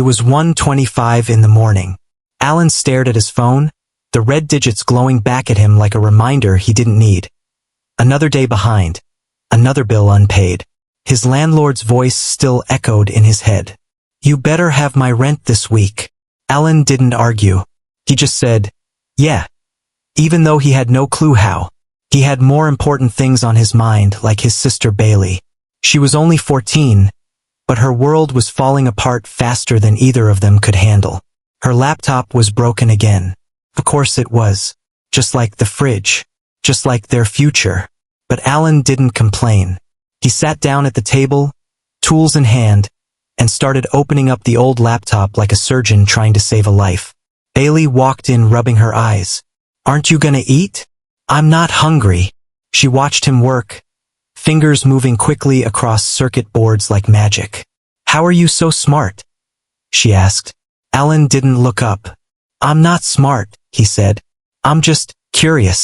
It was 1:25 in the morning. Alen stared at his phone, the red digits glowing back at him like a reminder he didn't need. Another day behind. Another bill unpaid. His landlord's voice still echoed in his head. "You better have my rent this week." Alen didn't argue. He just said, "Yeah." Even though he had no clue how. He had more important things on his mind, like his sister Bailey. She was only 14, but her world was falling apart faster than either of them could handle. Her laptop was broken again. Of course it was. Just like the fridge. Just like their future. But Alen didn't complain. He sat down at the table, tools in hand, and started opening up the old laptop like a surgeon trying to save a life. Bailey walked in rubbing her eyes. "Aren't you gonna eat?" "I'm not hungry." She watched him work, fingers moving quickly across circuit boards like magic. "How are you so smart?" she asked. Alen didn't look up. "I'm not smart," he said. "I'm just curious.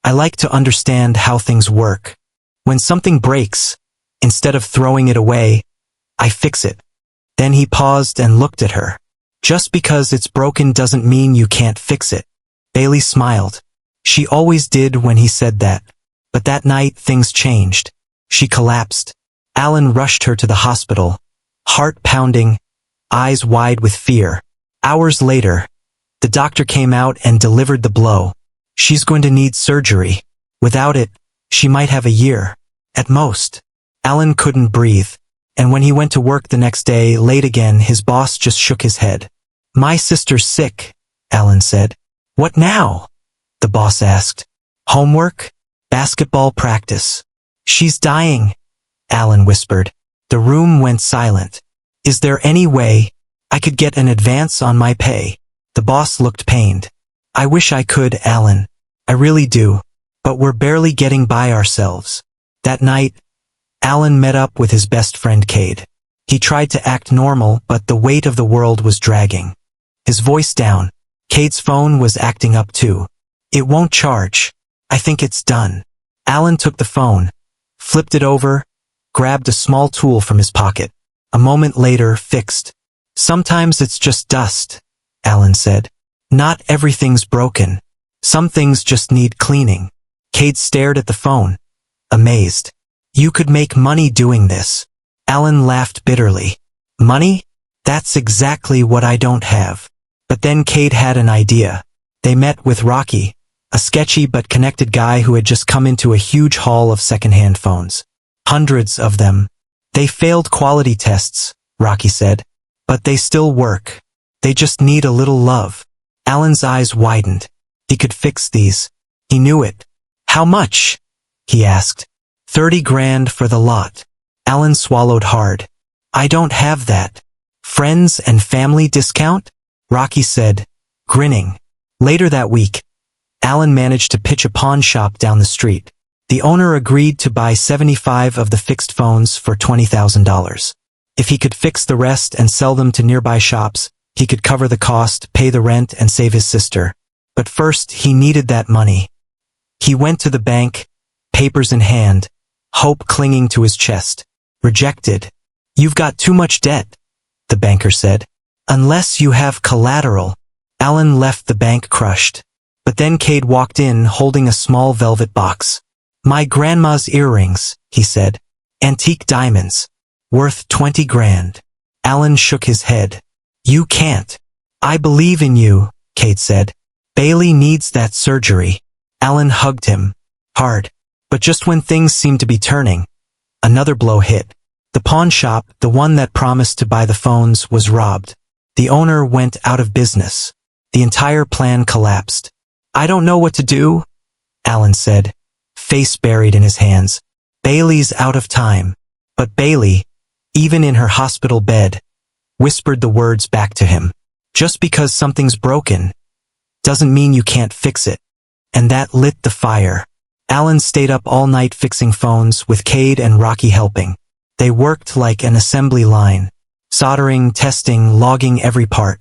I like to understand how things work. When something breaks, instead of throwing it away, I fix it." Then he paused and looked at her. "Just because it's broken doesn't mean you can't fix it." Bailey smiled. She always did when he said that. But that night things changed. She collapsed. Alen rushed her to the hospital, heart pounding, eyes wide with fear. Hours later, the doctor came out and delivered the blow. "She's going to need surgery. Without it, she might have a year. At most." Alen couldn't breathe. And when he went to work the next day, late again, his boss just shook his head. "My sister's sick," Alen said. "What now?" the boss asked. "Homework? Basketball practice." "She's dying," Alen whispered. The room went silent. "Is there any way I could get an advance on my pay?" The boss looked pained. "I wish I could, Alen. I really do. But we're barely getting by ourselves." That night, Alen met up with his best friend Cade. He tried to act normal, but the weight of the world was dragging. His voice down. Cade's phone was acting up too. "It won't charge. I think it's done." Alen took the phone, flipped it over, grabbed a small tool from his pocket. A moment later, fixed. "Sometimes it's just dust," Alen said. "Not everything's broken. Some things just need cleaning." Cade stared at the phone, amazed. "You could make money doing this." Alen laughed bitterly. "Money? That's exactly what I don't have." But then Cade had an idea. They met with Rocky, a sketchy but connected guy who had just come into a huge haul of secondhand phones. Hundreds of them. "They failed quality tests," Rocky said. "But they still work. They just need a little love." Alan's eyes widened. He could fix these. He knew it. "How much?" he asked. 30 grand for the lot." Alen swallowed hard. "I don't have that." "Friends and family discount?" Rocky said, grinning. Later that week, Alen managed to pitch a pawn shop down the street. The owner agreed to buy 75 of the fixed phones for $20,000. If he could fix the rest and sell them to nearby shops, he could cover the cost, pay the rent, and save his sister. But first, he needed that money. He went to the bank, papers in hand, hope clinging to his chest. Rejected. "You've got too much debt," the banker said. "Unless you have collateral." Alen left the bank crushed. But then Cade walked in holding a small velvet box. "My grandma's earrings," he said. "Antique diamonds. Worth 20 grand. Alen shook his head. "You can't." "I believe in you," Cade said. "Bailey needs that surgery." Alen hugged him. Hard. But just when things seemed to be turning, another blow hit. The pawn shop, the one that promised to buy the phones, was robbed. The owner went out of business. The entire plan collapsed. "I don't know what to do," Alen said, face buried in his hands. "Bailey's out of time." But Bailey, even in her hospital bed, whispered the words back to him. "Just because something's broken doesn't mean you can't fix it." And that lit the fire. Alen stayed up all night fixing phones, with Cade and Rocky helping. They worked like an assembly line, soldering, testing, logging every part.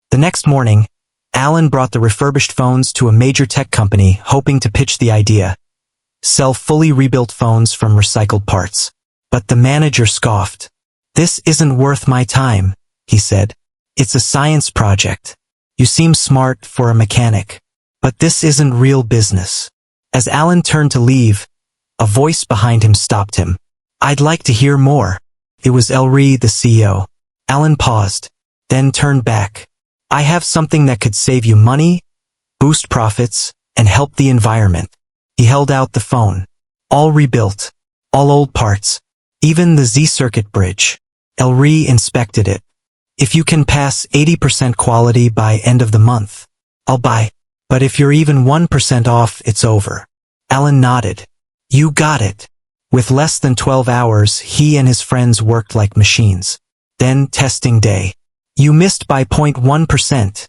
The next morning, Alen brought the refurbished phones to a major tech company, hoping to pitch the idea. Sell fully rebuilt phones from recycled parts. But the manager scoffed. "This isn't worth my time," he said. It's a science project. You seem smart for a mechanic. But this isn't real business. As Alen turned to leave, a voice behind him stopped him. I'd like to hear more. It was Elri, the CEO. Alen paused, then turned back. I have something that could save you money, boost profits, and help the environment. He held out the phone. All rebuilt. All old parts. Even the Z-circuit bridge. Elri inspected it. If you can pass 80% quality by end of the month, I'll buy. But if you're even 1% off, it's over. Alen nodded. You got it. With less than 12 hours, he and his friends worked like machines. Then testing day. You missed by 0.1%,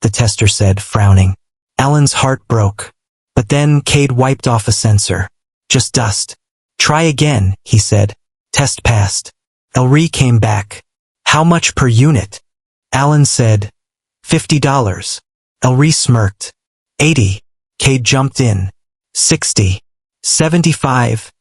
the tester said, frowning. Alan's heart broke. But then Cade wiped off a sensor. Just dust. Try again, he said. Test passed. Elri came back. How much per unit? Alen said, $50. Elri smirked. 80. Cade jumped in. 60. 75.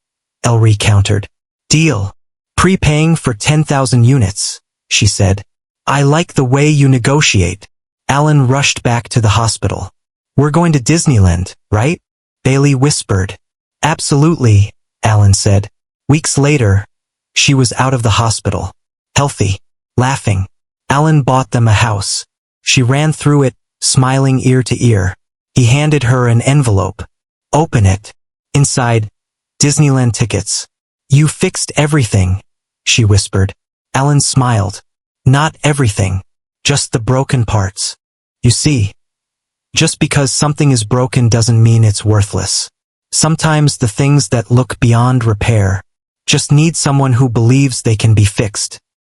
Elri countered. Deal. Prepaying for 10,000 units, she said. I like the way you negotiate. Alen rushed back to the hospital. We're going to Disneyland, right? Bailey whispered. Absolutely, Alen said. Weeks later, she was out of the hospital. Healthy. Laughing. Alen bought them a house. She ran through it, smiling ear to ear. He handed her an envelope. Open it. Inside, Disneyland tickets. You fixed everything, she whispered. Alen smiled. Not everything. Just the broken parts. You see, just because something is broken doesn't mean it's worthless. Sometimes the things that look beyond repair just need someone who believes they can be fixed.